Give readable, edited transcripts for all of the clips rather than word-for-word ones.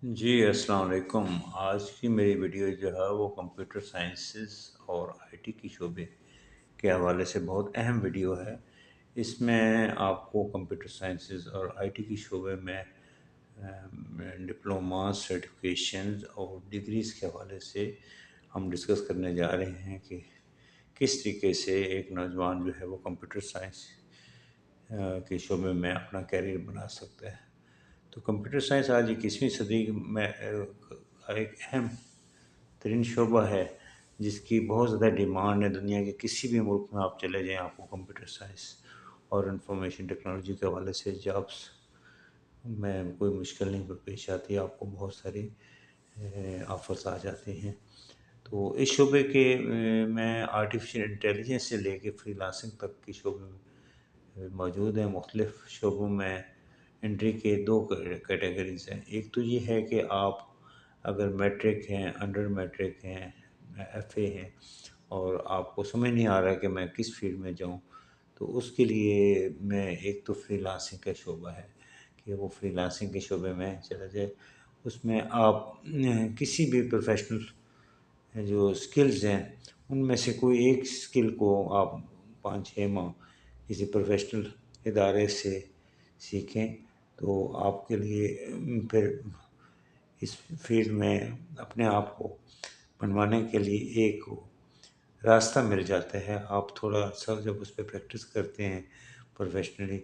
جی السلام علیکم۔ آج کی میری ویڈیو جو ہے وہ کمپیوٹر سائنسز اور آئی ٹی کی شعبے کے حوالے سے بہت اہم ویڈیو ہے۔ اس میں آپ کو کمپیوٹر سائنسز اور آئی ٹی کی شعبے میں ڈپلوما سرٹیفکیشنز اور ڈگریز کے حوالے سے ہم ڈسکس کرنے جا رہے ہیں کہ کس طریقے سے ایک نوجوان جو ہے وہ کمپیوٹر سائنس کے شعبے میں اپنا کیریئر بنا سکتا ہے۔ تو کمپیوٹر سائنس آج 21ویں صدی میں کا ایک اہم ترین شعبہ ہے، جس کی بہت زیادہ ڈیمانڈ ہے۔ دنیا کے کسی بھی ملک میں آپ چلے جائیں، آپ کو کمپیوٹر سائنس اور انفارمیشن ٹیکنالوجی کے حوالے سے جابس میں کوئی مشکل نہیں پیش آتی، آپ کو بہت ساری آفرز آ جاتے ہیں۔ تو اس شعبے کے میں آرٹیفیشل انٹیلیجنس سے لے کے فری لانسنگ تک کے شعبے میں موجود ہیں۔ مختلف شعبوں میں انٹری کے دو کیٹیگریز ہیں۔ ایک تو یہ ہے کہ آپ اگر میٹرک ہیں، انڈر میٹرک ہیں، ایف اے ہیں، اور آپ کو سمجھ نہیں آ رہا کہ میں کس فیلڈ میں جاؤں، تو اس کے لیے میں ایک تو فری لانسنگ کا شعبہ ہے کہ وہ فری لانسنگ کے شعبے میں چلا جائے۔ اس میں آپ کسی بھی پروفیشنل جو سکلز ہیں ان میں سے کوئی ایک سکل کو آپ 5-6 ماہ کسی پروفیشنل ادارے سے سیکھیں، تو آپ کے لیے پھر اس فیلڈ میں اپنے آپ کو بنوانے کے لیے ایک راستہ مل جاتا ہے۔ آپ تھوڑا سا جب اس پہ پریکٹس کرتے ہیں پروفیشنلی،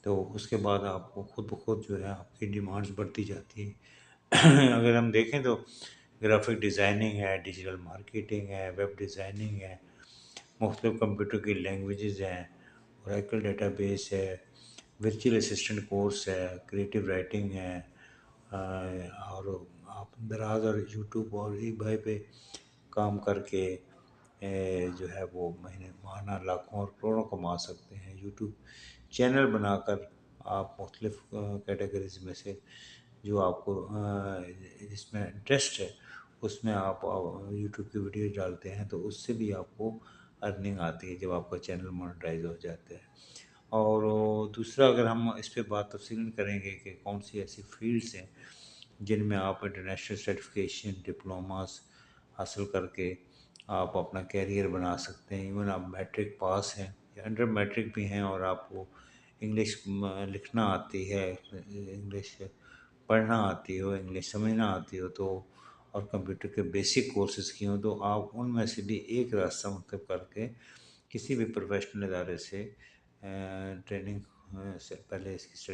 تو اس کے بعد آپ کو خود بخود جو ہے آپ کی ڈیمانڈز بڑھتی جاتی ہیں۔ اگر ہم دیکھیں تو گرافک ڈیزائننگ ہے، ڈیجیٹل مارکیٹنگ ہے، ویب ڈیزائننگ ہے، مختلف کمپیوٹر کی لینگویجز ہیں، اوریکل ڈیٹا بیس ہے، ورچوئل اسسٹنٹ کورس ہے، کریٹیو رائٹنگ ہے، اور آپ دراز اور یوٹیوب اور ای بائی پہ کام کر کے جو ہے وہ ماہانہ لاکھوں اور کروڑوں کما سکتے ہیں۔ یوٹیوب چینل بنا کر آپ مختلف کیٹیگریز میں سے جو آپ کو جس میں انٹرسٹ ہے اس میں آپ یوٹیوب کی ویڈیو ڈالتے ہیں، تو اس سے بھی آپ کو ارننگ آتی ہے جب آپ کا چینل مونیٹائز ہو جاتا ہے۔ اور دوسرا، اگر ہم اس پہ بات تفصیل کریں گے کہ کون سی ایسی فیلڈس ہیں جن میں آپ انٹرنیشنل سرٹیفکیشن ڈپلوماز حاصل کر کے آپ اپنا کیریئر بنا سکتے ہیں۔ ایون آپ میٹرک پاس ہیں یا انڈر میٹرک بھی ہیں اور آپ کو انگلش لکھنا آتی ہے، انگلش پڑھنا آتی ہو، انگلش سمجھنا آتی ہو، تو اور کمپیوٹر کے بیسک کورسز کی ہوں، تو آپ ان میں سے بھی ایک راستہ منتخب کر کے کسی بھی پروفیشنل ادارے سے ٹریننگ سے پہلے اس کی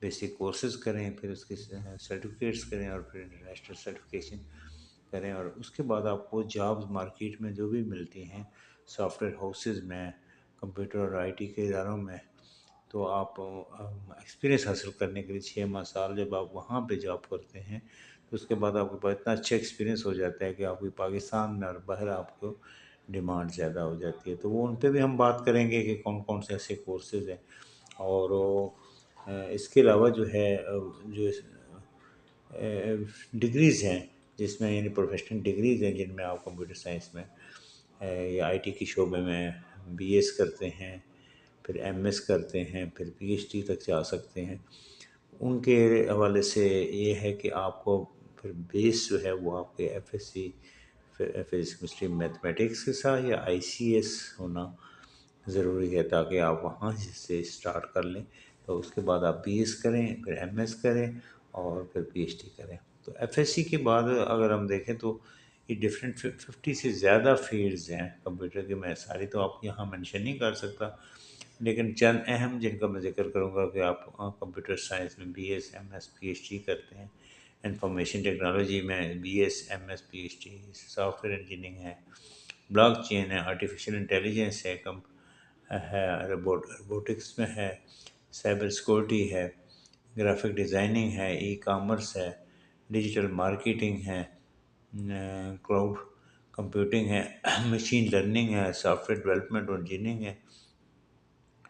بیسک کورسز کریں، پھر اس کی سرٹیفکیٹس کریں، اور پھر انٹرنیشنل سرٹیفکیشن کریں، اور اس کے بعد آپ کو جابز مارکیٹ میں جو بھی ملتی ہیں سافٹ ویئر ہاؤسز میں، کمپیوٹر اور آئی ٹی کے اداروں میں، تو آپ ایکسپیرینس حاصل کرنے کے لیے 6 ماہ سال جب آپ وہاں پہ جاب کرتے ہیں، تو اس کے بعد آپ کے پاس اتنا اچھا ایکسپیرینس ہو جاتا ہے کہ آپ کی پاکستان میں اور باہر آپ کو ڈیمانڈ زیادہ ہو جاتی ہے۔ تو وہ ان پہ بھی ہم بات کریں گے کہ کون کون سے ایسے کورسز ہیں، اور اس کے علاوہ جو ہے جو ڈگریز ہیں جس میں یعنی پروفیشنل ڈگریز ہیں جن میں آپ کمپیوٹر سائنس میں یا آئی ٹی کی شعبے میں بی ایس کرتے ہیں، پھر ایم ایس کرتے ہیں، پھر پی ایچ ڈی تک جا سکتے ہیں۔ ان کے حوالے سے یہ ہے کہ آپ کو پھر بیس جو ہے وہ آپ کے F S C physics chemistry mathematics کے ساتھ یا آئی سی ایس ہونا ضروری ہے، تاکہ آپ وہاں سے اسٹارٹ کر لیں۔ تو اس کے بعد آپ بی ایس کریں، پھر ایم ایس کریں، اور پھر پی ایچ ڈی کریں۔ تو ایف ایس سی کے بعد اگر ہم دیکھیں تو یہ ڈفرینٹ 50 سے زیادہ فیلڈز ہیں کمپیوٹر کے۔ میں ساری تو آپ یہاں مینشن نہیں کر سکتا، لیکن چند اہم جن کا میں ذکر کروں گا کہ آپ کمپیوٹر سائنس میں B S M S P H D کرتے ہیں، انفارمیشن ٹیکنالوجی میں B S M S P H D, software engineering ہے، بلاک چین ہے، آرٹیفیشل انٹیلیجنس ہے روبوٹکس میں ہے، سائبر سیکورٹی ہے، گرافک ڈیزائننگ ہے، ای کامرس ہے، ڈیجیٹل مارکیٹنگ ہے، کلاؤڈ کمپیوٹنگ ہے، مشین لرننگ ہے، سافٹ ویئر ڈیولپمنٹ اور انجینئرنگ ہے،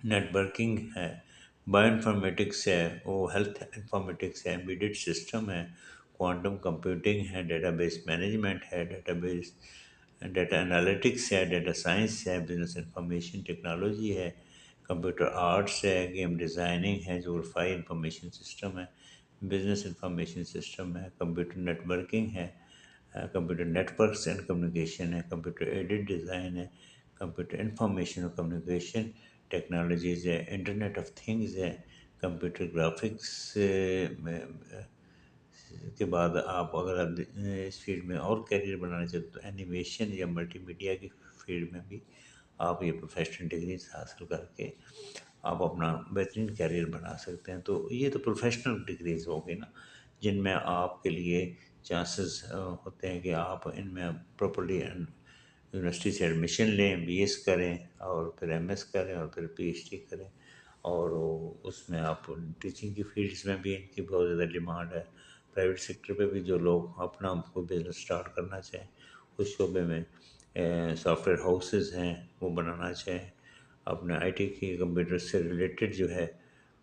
نیٹ ورکنگ ہے، بائیو انفارمیٹکس ہے، وہ ہیلتھ انفارمیٹکس ہے، ایمبیڈڈ سسٹم ہے، کوانٹم کمپیوٹنگ ہے، ڈیٹا بیس مینجمنٹ ہے، ڈیٹا انالیٹکس ہے، ڈیٹا سائنس ہے، بزنس انفارمیشن ٹیکنالوجی ہے، کمپیوٹر آرٹس ہے، گیم ڈیزائننگ ہے، جغرافائی انفارمیشن سسٹم ہے، بزنس انفارمیشن سسٹم ہے، کمپیوٹر نیٹورکنگ ہے، کمپیوٹر نیٹورکس اینڈ کمیونیکیشن ہے، کمپیوٹر ایڈڈ ڈیزائن ہے، کمپیوٹر انفارمیشن اور کمیونیکیشن ٹیکنالوجیز ہے، انٹرنیٹ آف تھنگز ہے، کمپیوٹر گرافکس کے بعد آپ اگر اس فیلڈ میں اور کیریئر بنانا چاہتے تو اینیمیشن یا ملٹی میڈیا کی فیلڈ میں بھی آپ یہ پروفیشنل ڈگریز حاصل کر کے آپ اپنا بہترین کیریئر بنا سکتے ہیں۔ تو یہ تو پروفیشنل ڈگریز ہو گئی نا، جن میں آپ کے لیے چانسز ہوتے ہیں کہ آپ ان میں پراپرلی یونیورسٹی سے ایڈمیشن لیں، بی ایس کریں اور پھر ایم ایس کریں اور پھر پی ایچ ڈی کریں، اور اس میں آپ ٹیچنگ کی فیلڈس میں بھی ان کی بہت زیادہ ڈیمانڈ ہے۔ پرائیویٹ سیکٹر پہ بھی جو لوگ اپنا کوئی بزنس اسٹارٹ کرنا چاہیں اس شعبے میں، سافٹ ویئر ہاؤسز ہیں وہ بنانا چاہیں، اپنے آئی ٹی کی کمپیوٹر سے ریلیٹڈ جو ہے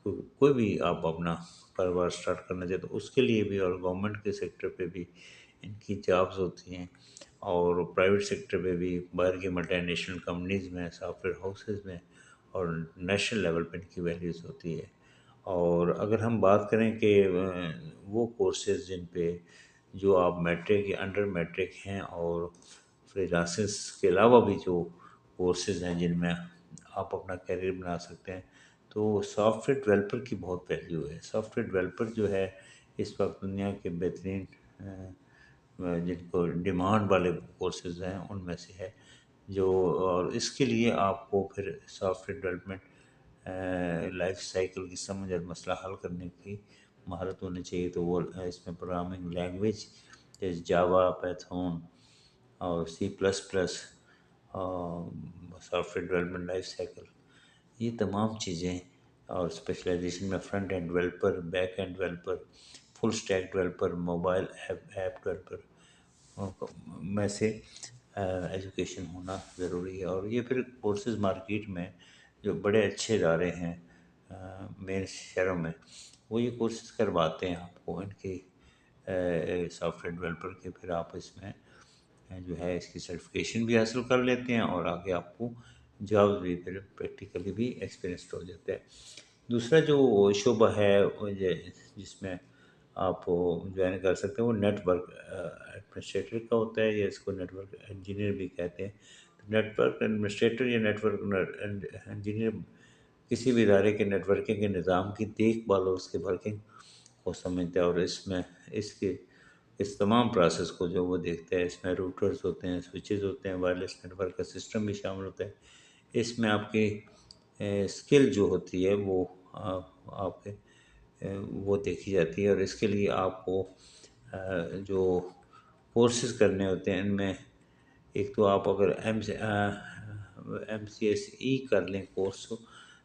کوئی بھی آپ اپنا کاروبار اسٹارٹ کرنا چاہتے تو اس کے لیے بھی، اور گورنمنٹ کے سیکٹر پہ بھی ان کی جابز ہوتی ہیں، اور پرائیویٹ سیکٹر پہ بھی باہر کی ملٹی نیشنل کمپنیز میں، سافٹ ویئر ہاؤسز میں، اور نیشنل لیول پہ ان کی ویلیوز ہوتی ہے۔ اور اگر ہم بات کریں کہ وہ کورسز جن پہ جو آپ میٹرک یا انڈر میٹرک ہیں اور فری لانسنس کے علاوہ بھی جو کورسز ہیں جن میں آپ اپنا کیریئر بنا سکتے ہیں، تو سافٹ ویئر ڈیولپر کی بہت ویلیو ہے۔ سافٹ ویئر ڈیولپر جو ہے اس وقت دنیا کے بہترین جن کو ڈیمانڈ والے کورسز ہیں ان میں سے ہے، جو اور اس کے لیے آپ کو پھر soft where development life cycle کی سمجھ اور مسئلہ حل کرنے کی مہارت ہونی چاہیے۔ تو وہ اس میں پروگرامنگ لینگویج جیسے جاوا، پیتھون اور C plus plus, software development life cycle, یہ تمام چیزیں، اور اسپیشلائزیشن میں front end developer, back end developer, full stack developer, mobile app developer میں سے ایجوکیشن ہونا ضروری ہے۔ اور یہ پھر کورسز مارکیٹ میں جو بڑے اچھے ادارے ہیں مین شہروں میں، وہ یہ کورسز کرواتے ہیں آپ کو ان کی سافٹ ویئر ڈیولپر کے، پھر آپ اس میں جو ہے اس کی سرٹیفکیشن بھی حاصل کر لیتے ہیں، اور آگے آپ کو جاب بھی پھر پریکٹیکلی بھی ایکسپیرئنسڈ ہو جاتا ہے۔ دوسرا جو شعبہ ہے جس میں آپ جوائن کر سکتے ہیں وہ نیٹ ورک ایڈمنسٹریٹر کا ہوتا ہے، یا اس کو نیٹ ورک انجینئر بھی کہتے ہیں۔ نیٹ ورک ایڈمنسٹریٹر یا نیٹ ورک انجینئر کسی بھی ادارے کے نیٹ ورکنگ کے نظام کی دیکھ بھال اور اس کے ورکنگ کو سمجھتا ہے، اور اس میں اس تمام پروسیس کو جو وہ دیکھتا ہے، اس میں روٹرز ہوتے ہیں، سوئچز ہوتے ہیں، وائرلیس نیٹ ورک کا سسٹم بھی شامل ہوتا ہے۔ اس میں آپ کی اسکل جو ہوتی ہے وہ آپ کے وہ دیکھی جاتی ہے، اور اس کے لیے آپ کو جو کورسز کرنے ہوتے ہیں ان میں ایک تو آپ اگر ایم سی ایس ای کر لیں کورس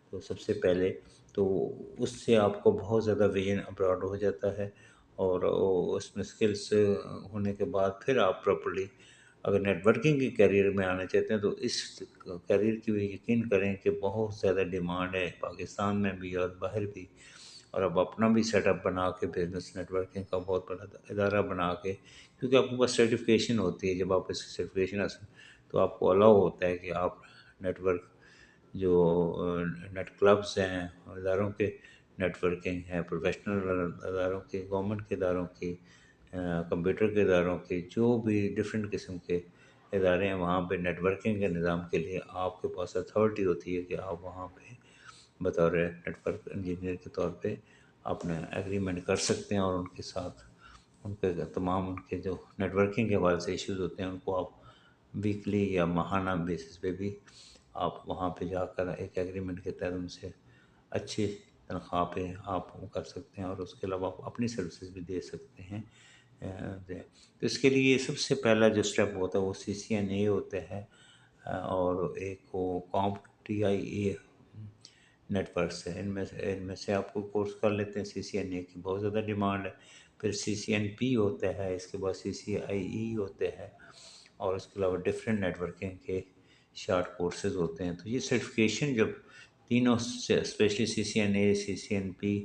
تو سب سے پہلے تو اس سے آپ کو بہت زیادہ ویژن ابراڈ ہو جاتا ہے، اور اس میں اسکلس ہونے کے بعد پھر آپ پراپرلی اگر نیٹ ورکنگ کے کیریئر میں آنا چاہتے ہیں تو اس کیریئر کی بھی یقین کریں کہ بہت زیادہ ڈیمانڈ ہے پاکستان میں بھی اور باہر بھی، اور اب اپنا بھی سیٹ اپ بنا کے بزنس نیٹ ورکنگ کا بہت بڑا ادارہ بنا کے، کیونکہ آپ کے پاس سرٹیفکیشن ہوتی ہے، جب آپ اس کی سرٹیفکیشن حاصل تو آپ کو الاؤ ہوتا ہے کہ آپ نیٹ ورک جو نیٹ کلبز ہیں اداروں کے نیٹ ورکنگ ہے، پروفیشنل اداروں کی، گورنمنٹ کے اداروں کی، کمپیوٹر کے اداروں کی، جو بھی ڈفرینٹ قسم کے ادارے ہیں وہاں پہ نیٹ ورکنگ کے نظام کے لیے آپ کے پاس اتھارٹی ہوتی ہے کہ آپ وہاں پہ بطور نیٹ ورک انجینئر کے طور پہ اپنا ایگریمنٹ کر سکتے ہیں، اور ان کے ساتھ ان کے تمام ان کے جو نیٹ ورکنگ کے حوالے سے ایشوز ہوتے ہیں ان کو آپ ویکلی یا ماہانہ بیسس پہ بھی آپ وہاں پہ جا کر ایک ایگریمنٹ کے تحت ان سے اچھی تنخواہ پہ آپ وہ کر سکتے ہیں، اور اس کے علاوہ آپ اپنی سروسز بھی دے سکتے ہیں۔ تو اس کے لیے سب سے پہلا جو اسٹیپ ہوتا ہے وہ سی سی این اے ہوتا ہے، اور ایک وہ CompTIA networks ہے، ان میں سے آپ کو کورس کر لیتے ہیں۔ سی سی این اے کی بہت زیادہ ڈیمانڈ ہے، پھر سی سی این پی ہوتا ہے، اس کے بعد سی سی آئی ای ہوتے ہیں، اور اس کے علاوہ ڈفرینٹ نیٹ ورکنگ کے شارٹ کورسز ہوتے ہیں۔ تو یہ سرٹیفکیشن جب تینوں سے اسپیشلی سی سی این اے، سی سی این پی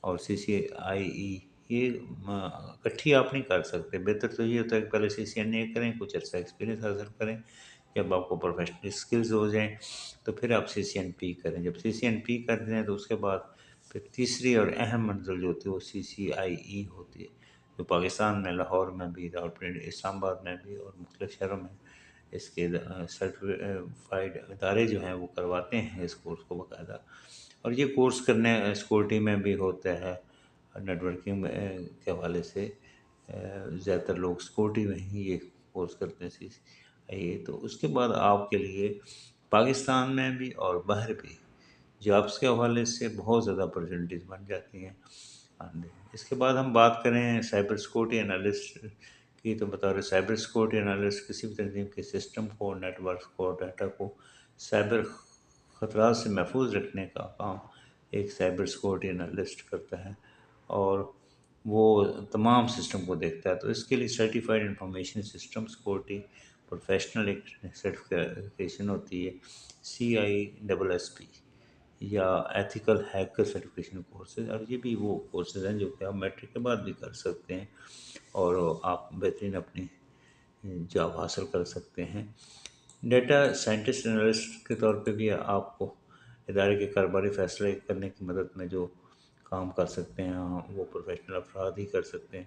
اور سی سی آئی ای، یہ اکٹھی آپ نہیں کر سکتے، بہتر تو یہ ہوتا ہے کہ پہلے سی سی این اے کریں، کچھ عرصہ ایکسپیرینس حاصل کریں، جب آپ کو پروفیشنل اسکلز ہو جائیں تو پھر آپ سی سی این پی کریں۔ جب سی سی این پی کرتے ہیں تو اس کے بعد پھر تیسری اور اہم منزل جو ہوتی ہے وہ CCIE ہوتی ہے، جو پاکستان میں لاہور میں بھی، راولپنڈی، اسلام آباد میں بھی اور مختلف شہروں میں اس کے سرٹیفائڈ ادارے جو ہیں وہ کرواتے ہیں اس کورس کو باقاعدہ۔ اور یہ کورس کرنے سیکورٹی میں بھی ہوتا ہے، نیٹ ورکنگ کے حوالے سے زیادہ تر لوگ سیکورٹی میں ہی یہ کورس کرتے ہیں CCIE۔ تو اس کے بعد آپ کے لیے پاکستان میں بھی اور باہر بھی جابس کے حوالے سے بہت زیادہ اپرچونیٹیز بن جاتی ہیں۔ اس کے بعد ہم بات کریں سائبر سیکورٹی انالسٹ کی، تو بطور سائبر سیکورٹی انالسٹ کسی بھی تنظیم کے سسٹم کو، نیٹ ورک کو، ڈاٹا کو سائبر خطرات سے محفوظ رکھنے کا کام ایک سائبر سیکورٹی انالسٹ کرتا ہے، اور وہ تمام سسٹم کو دیکھتا ہے۔ تو اس کے لیے certified information system security professional ایک سرٹیفکیشن ہوتی ہے، CISSP، یا ایتھیکل ہیکر سرٹیفکیشن کورسز، اور یہ بھی وہ کورسز ہیں جو کہ آپ میٹرک کے بعد بھی کر سکتے ہیں اور آپ بہترین اپنی جاب حاصل کر سکتے ہیں۔ ڈیٹا سائنٹسٹ انالسٹ کے طور پہ بھی آپ کو ادارے کے کاروباری فیصلے کرنے کی مدد میں جو کام کر سکتے ہیں وہ پروفیشنل افراد ہی کر سکتے ہیں،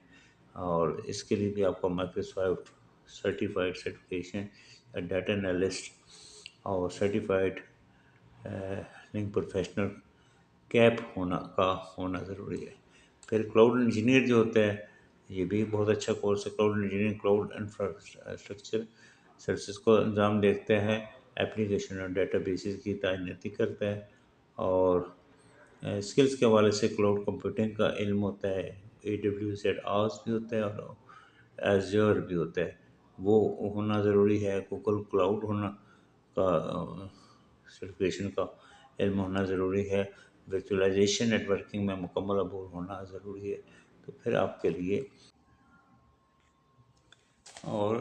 اور اس کے لیے بھی آپ کو مائکروسافٹ سرٹیفائڈ سرٹیفکیشن یا ڈیٹا انالسٹ اور سرٹیفائڈ لنک پروفیشنل کیپ ہونا ضروری ہے۔ پھر کلاؤڈ انجینئر جو ہوتا ہے یہ بھی بہت اچھا کورس ہے۔ Cloud engineering cloud infrastructure services کو انجام دیتا ہے، اپلیکیشن اور ڈیٹا بیسز کی تعیناتی کرتا ہے، اور اسکلس کے حوالے سے کلاؤڈ کمپیوٹنگ کا علم ہوتا ہے، AWS آرس بھی ہوتا ہے اور ایزیور بھی ہوتا ہے، وہ ہونا ضروری ہے۔ گوگل کلاؤڈ ہونا کا سرٹیفکیشن کا علم ہونا ضروری ہے۔ ورچوئلائزیشن نیٹ ورکنگ میں مکمل عبور ہونا ضروری ہے۔ تو پھر آپ کے لیے، اور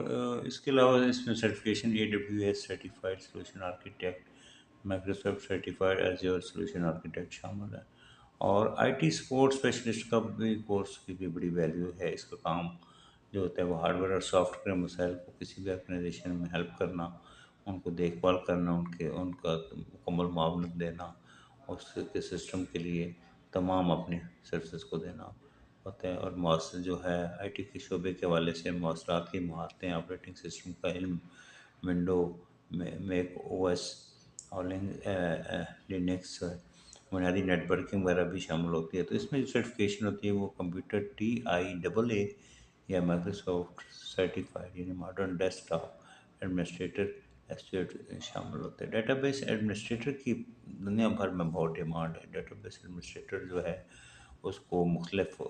اس کے علاوہ اس میں certification AWS certified solution architect, Microsoft certified Azure solution architect شامل ہے، اور IT سپورٹ اسپیشلسٹ کا بھی کورس کی بھی بڑی ویلیو ہے۔ اس کا کام جو ہوتا ہے وہ ہارڈ ویئر اور سافٹ ویئر مسائل کو کسی بھی آرگنائزیشن میں ہیلپ کرنا، ان کو دیکھ بھال کرنا، ان کا مکمل معاونت دینا، اس کے سسٹم کے لیے تمام اپنے سروسز کو دینا ہوتا ہے۔ اور مؤثر جو ہے IT کے شعبے کے حوالے سے مواصلات کی مہارتیں، آپریٹنگ سسٹم کا علم، ونڈو، میک OS اور لینکس، بنیادی نیٹ ورکنگ وغیرہ بھی شامل ہوتی ہے۔ تو اس میں جو سرٹیفکیشن ہوتی ہے وہ کمپیوٹر TIAA یا مائکروسافٹ سرٹیفائڈ یعنی ماڈرن ڈیسک ٹاپ ایڈمنسٹریٹر شامل ہوتے ہیں۔ ڈیٹا بیس ایڈمنسٹریٹر کی دنیا بھر میں بہت ڈیمانڈ ہے۔ ڈیٹا بیس ایڈمنسٹریٹر جو ہے اس کو مختلف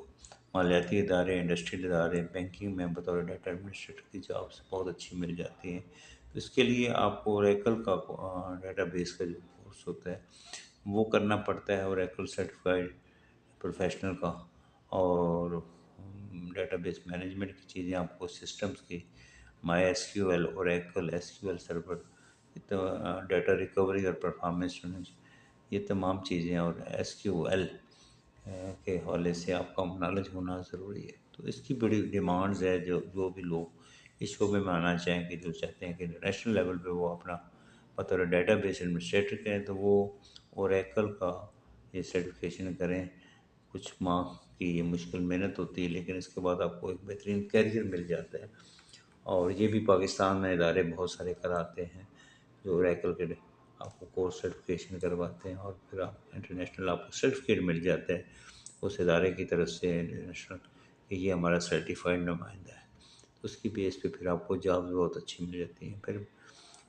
مالیاتی ادارے، انڈسٹریل ادارے، بینکنگ میں بطور ڈیٹا ایڈمنسٹریٹر کی جابس بہت اچھی مل جاتی ہیں۔ تو اس کے لیے آپ کو اوریکل کا ڈیٹا بیس کا جو کورس ہوتا ہے وہ کرنا پڑتا ہے، اوریکل سرٹیفائڈ پروفیشنل کا، اور ڈیٹا بیس مینجمنٹ کی چیزیں آپ کو سسٹمز کی، MySQL، اوریکل SQL سرور، ڈیٹا ریکوری اور پرفارمنس ٹوننج، یہ تمام چیزیں، اور SQL کے حوالے سے آپ کا نالج ہونا ضروری ہے۔ تو اس کی بڑی ڈیمانڈز ہے، جو بھی لوگ اس شعبے میں آنا چاہیں کہ جو چاہتے ہیں کہ انٹرنیشنل لیول پہ وہ اپنا بطور ڈیٹا بیس ایڈمنسٹریٹر کریں، تو وہ اوریکل کا یہ سرٹیفکیشن کریں۔ کچھ ماہ کی یہ مشکل محنت ہوتی ہے، لیکن اس کے بعد آپ کو ایک بہترین کیریئر مل جاتا ہے، اور یہ بھی پاکستان میں ادارے بہت سارے کراتے ہیں جو اوریکل کے آپ کو کورس سرٹیفکیشن کرواتے ہیں، اور پھر آپ انٹرنیشنل آپ کو سرٹیفکیٹ مل جاتا ہے اس ادارے کی طرف سے انٹرنیشنل کہ یہ ہمارا سرٹیفائڈ نمائندہ ہے۔ تو اس کی بیس پہ پھر آپ کو جابز بہت اچھی مل جاتی ہیں۔ پھر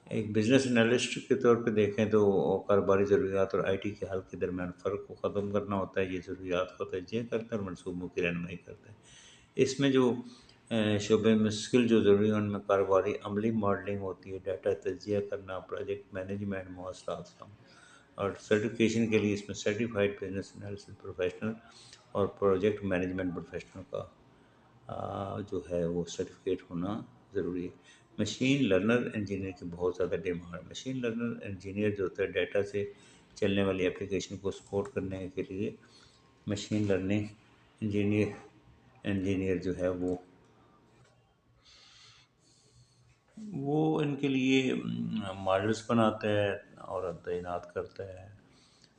ایک بزنس انالسٹ کے طور پہ دیکھیں تو کاروباری ضروریات اور IT کے حل کے درمیان فرق کو ختم کرنا ہوتا ہے۔ یہ ضروریات کو تجزیہ کرتا ہے اور منصوبوں کی رہنمائی کرتا ہے۔ اس میں جو شعبے میں اسکل جو ضروری ہیں ان میں کاروباری عملی ماڈلنگ ہوتی ہے، ڈیٹا تجزیہ کرنا، پروجیکٹ مینجمنٹ، مواصلات شامل، اور سرٹیفکیشن کے لیے اس میں سرٹیفائڈ بزنس انالسس پروفیشنل اور پروجیکٹ مینجمنٹ پروفیشنل کا جو ہے وہ سرٹیفکیٹ ہونا ضروری ہے۔ مشین لرنر انجینئر کی بہت زیادہ ڈیمانڈ ہے۔ مشین لرنر انجینئر جو ہوتا ہے ڈیٹا سے چلنے والی اپلیکیشن کو سپورٹ کرنے کے لیے مشین لرننگ انجینئر جو ہے وہ ان کے لیے ماڈلز بناتا ہے اور تعینات کرتا ہے،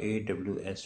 AWS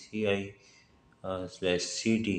CI/CD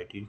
IT